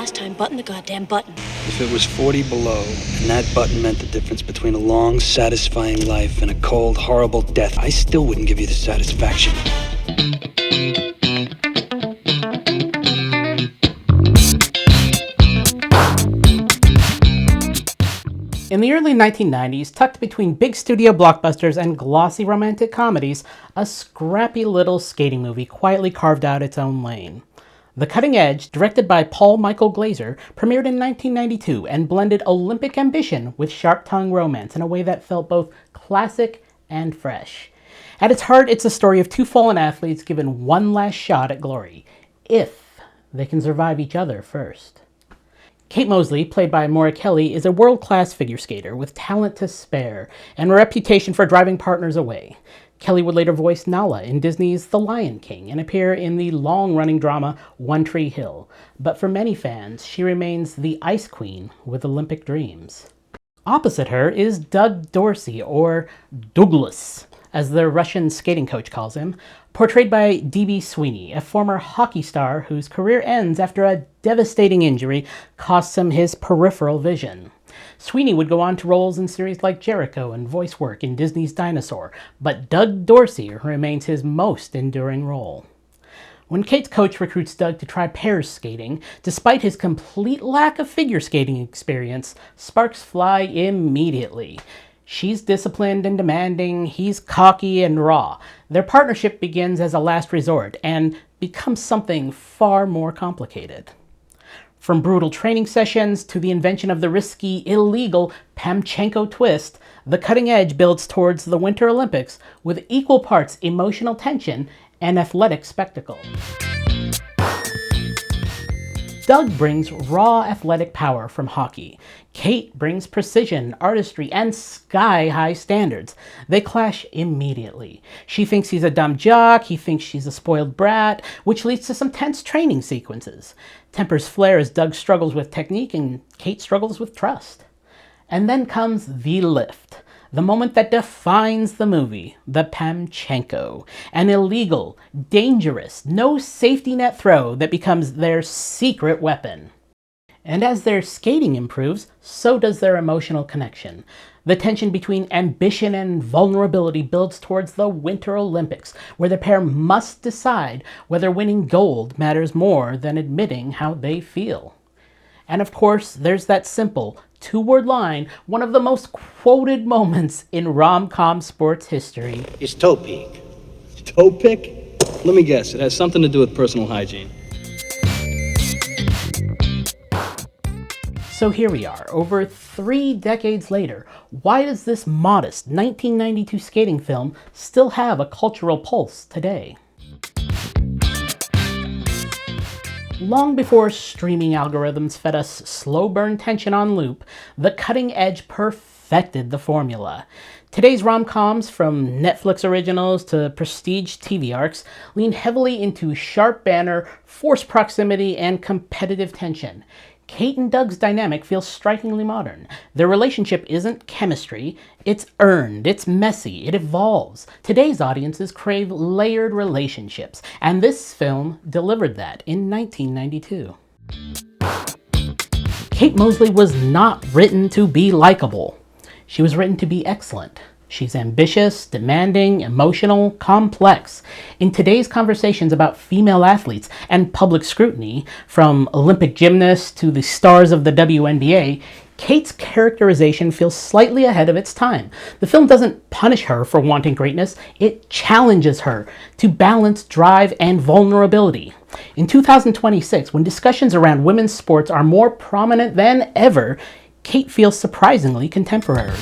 last time, button the goddamn button. If it was 40 below, and that button meant the difference between a long, satisfying life and a cold, horrible death, I still wouldn't give you the satisfaction. In the early 1990s, tucked between big studio blockbusters and glossy romantic comedies, a scrappy little skating movie quietly carved out its own lane. The Cutting Edge, directed by Paul Michael Glaser, premiered in 1992 and blended Olympic ambition with sharp-tongued romance in a way that felt both classic and fresh. At its heart, it's a story of two fallen athletes given one last shot at glory, if they can survive each other first. Kate Moseley, played by Moira Kelly, is a world-class figure skater with talent to spare and a reputation for driving partners away. Kelly would later voice Nala in Disney's The Lion King and appear in the long-running drama One Tree Hill. But for many fans, she remains the Ice Queen with Olympic dreams. Opposite her is Doug Dorsey, or Douglas, as the Russian skating coach calls him, portrayed by D.B. Sweeney, a former hockey star whose career ends after a devastating injury costs him his peripheral vision. Sweeney would go on to roles in series like Jericho and voice work in Disney's Dinosaur, but Doug Dorsey remains his most enduring role. When Kate's coach recruits Doug to try pairs skating, despite his complete lack of figure skating experience, sparks fly immediately. She's disciplined and demanding, he's cocky and raw. Their partnership begins as a last resort and becomes something far more complicated. From brutal training sessions to the invention of the risky, illegal Pamchenko Twist, The Cutting Edge builds towards the Winter Olympics with equal parts emotional tension and athletic spectacle. Doug brings raw athletic power from hockey. Kate brings precision, artistry, and sky-high standards. They clash immediately. She thinks he's a dumb jock, he thinks she's a spoiled brat, which leads to some tense training sequences. Tempers flare as Doug struggles with technique and Kate struggles with trust. And then comes the lift. The moment that defines the movie, the Pamchenko, an illegal, dangerous, no safety net throw that becomes their secret weapon. And as their skating improves, so does their emotional connection. The tension between ambition and vulnerability builds towards the Winter Olympics, where the pair must decide whether winning gold matters more than admitting how they feel. And of course, there's that simple, two-word line, one of the most quoted moments in rom-com sports history. It's toe pick. Toe pick? Let me guess, it has something to do with personal hygiene. So here we are, over 3 decades later. Why does this modest 1992 skating film still have a cultural pulse today? Long before streaming algorithms fed us slow burn tension on loop, The Cutting Edge perfected the formula. Today's rom-coms, from Netflix originals to prestige TV arcs, lean heavily into sharp banter, forced proximity, and competitive tension. Kate and Doug's dynamic feels strikingly modern. Their relationship isn't chemistry, it's earned, it's messy, it evolves. Today's audiences crave layered relationships, and this film delivered that in 1992. Kate Moseley was not written to be likable. She was written to be excellent. She's ambitious, demanding, emotional, complex. In today's conversations about female athletes and public scrutiny, from Olympic gymnasts to the stars of the WNBA, Kate's characterization feels slightly ahead of its time. The film doesn't punish her for wanting greatness, it challenges her to balance drive and vulnerability. In 2026, when discussions around women's sports are more prominent than ever, Kate feels surprisingly contemporary.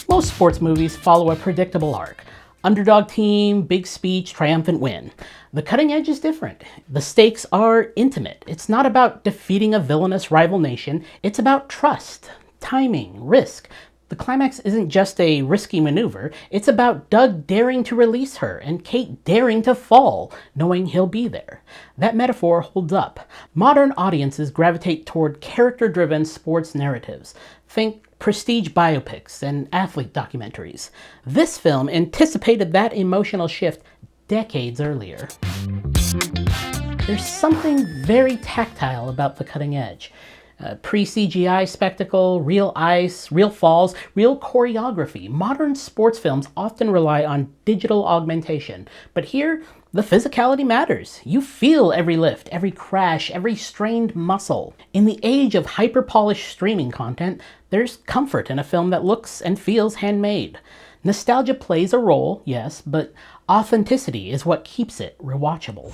Most sports movies follow a predictable arc. Underdog team, big speech, triumphant win. The Cutting Edge is different. The stakes are intimate. It's not about defeating a villainous rival nation. It's about trust, timing, risk. The climax isn't just a risky maneuver. It's about Doug daring to release her and Kate daring to fall, knowing he'll be there. That metaphor holds up. Modern audiences gravitate toward character-driven sports narratives. Think prestige biopics and athlete documentaries. This film anticipated that emotional shift decades earlier. There's something very tactile about The Cutting Edge. Pre-CGI spectacle, real ice, real falls, real choreography. Modern sports films often rely on digital augmentation, but here, the physicality matters. You feel every lift, every crash, every strained muscle. In the age of hyper-polished streaming content, there's comfort in a film that looks and feels handmade. Nostalgia plays a role, yes, but authenticity is what keeps it rewatchable.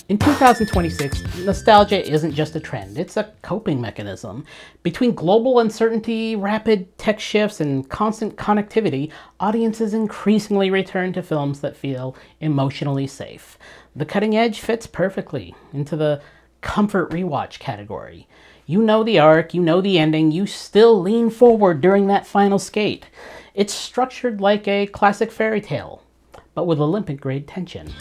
In 2026, nostalgia isn't just a trend, it's a coping mechanism. Between global uncertainty, rapid tech shifts, and constant connectivity, audiences increasingly return to films that feel emotionally safe. The Cutting Edge fits perfectly into the comfort rewatch category. You know the arc, you know the ending, you still lean forward during that final skate. It's structured like a classic fairy tale, but with Olympic-grade tension.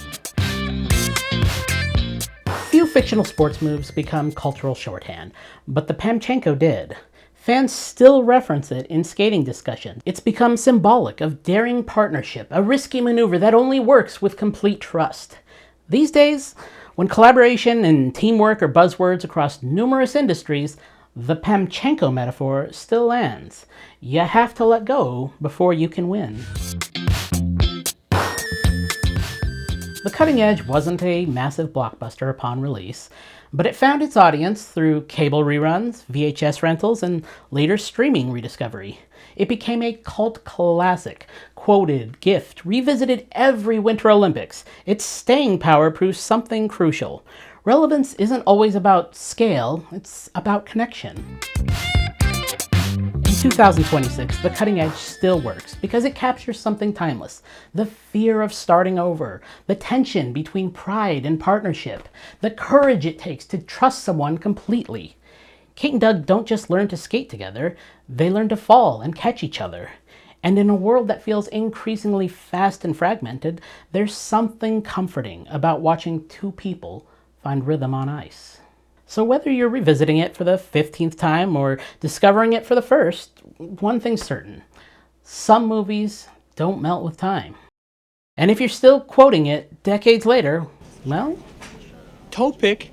Few fictional sports moves become cultural shorthand, but the Pamchenko did. Fans still reference it in skating discussion. It's become symbolic of daring partnership, a risky maneuver that only works with complete trust. These days, when collaboration and teamwork are buzzwords across numerous industries, the Pamchenko metaphor still lands. You have to let go before you can win. The Cutting Edge wasn't a massive blockbuster upon release, but it found its audience through cable reruns, VHS rentals, and later streaming rediscovery. It became a cult classic, quoted, gifted, revisited every Winter Olympics. Its staying power proves something crucial. Relevance isn't always about scale, it's about connection. In 2026, The Cutting Edge still works because it captures something timeless. The fear of starting over, the tension between pride and partnership, the courage it takes to trust someone completely. Kate and Doug don't just learn to skate together, they learn to fall and catch each other. And in a world that feels increasingly fast and fragmented, there's something comforting about watching two people find rhythm on ice. So whether you're revisiting it for the 15th time or discovering it for the first, one thing's certain. Some movies don't melt with time. And if you're still quoting it decades later, well, Toe pick.